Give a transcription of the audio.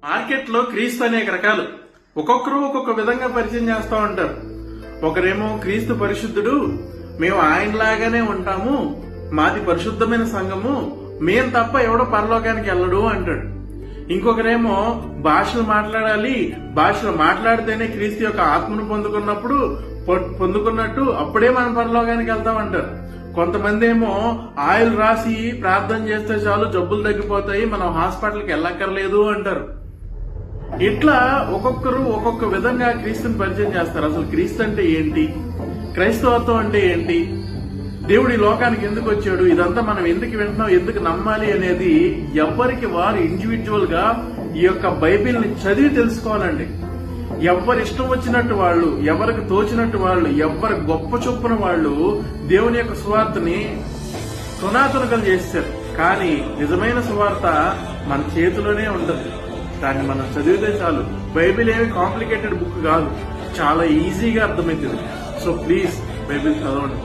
Market లో క్రీస్తు అనేక రకాలు. ఒక్కొక్కరు ఒక్కొక్క విధంగా పరిచయం చేస్తా ఉంటారు. ఒకరేమో క్రీస్తు పరిశుద్ధుడు, మేము ఆయనలాగానే ఉంటాము, మాది పరిశుద్ధమైన సంఘము, మేం తప్ప ఎవడో పరలోకానికి వెళ్ళడు అంటాడు. ఇంకొకరేమో భాషలు మాట్లాడాలి, భాషలు మాట్లాడితేనే క్రీస్తు యొక్క ఆత్మను పొందుకున్నట్టు అప్పుడే మనం పరలోకానికి వెళ్తాం అంటారు. కొంతమంది ఏమో ఆయిల్ రాసి ప్రార్థన చేస్తే చాలు జబ్బులు తగ్గిపోతాయి, మనం హాస్పిటల్కి వెళ్ళక్కర్లేదు అంటారు. ఇట్లా ఒక్కొక్కరు ఒక్కొక్క విధంగా క్రీస్తుని పరిచయం చేస్తారు. అసలు క్రీస్తు అంటే ఏంటి, క్రైస్తవత్వం అంటే ఏంటి, దేవుడు ఈ లోకానికి ఎందుకు వచ్చాడు, ఇదంతా మనం ఎందుకు వింటున్నాం, ఎందుకు నమ్మాలి అనేది ఎవరికి వారు ఇండివిజువల్ గా ఈ యొక్క బైబిల్ ని చదివి తెలుసుకోవాలండి. ఎవరి ఇష్టం వచ్చినట్టు వాళ్ళు, ఎవరికి తోచినట్టు వాళ్ళు, ఎవరి గొప్ప చొప్పున వాళ్ళు దేవుని యొక్క సువార్తని తునాతునకలు చేస్తారు. కానీ నిజమైన సువార్త మన చేతిలోనే ఉంటుంది. దాన్ని మనం చదివితే చాలు. బైబిల్ ఏమి కాంప్లికేటెడ్ బుక్ కాదు, చాలా ఈజీగా అర్థమవుతుంది. సో ప్లీజ్ బైబిల్ చదవండి.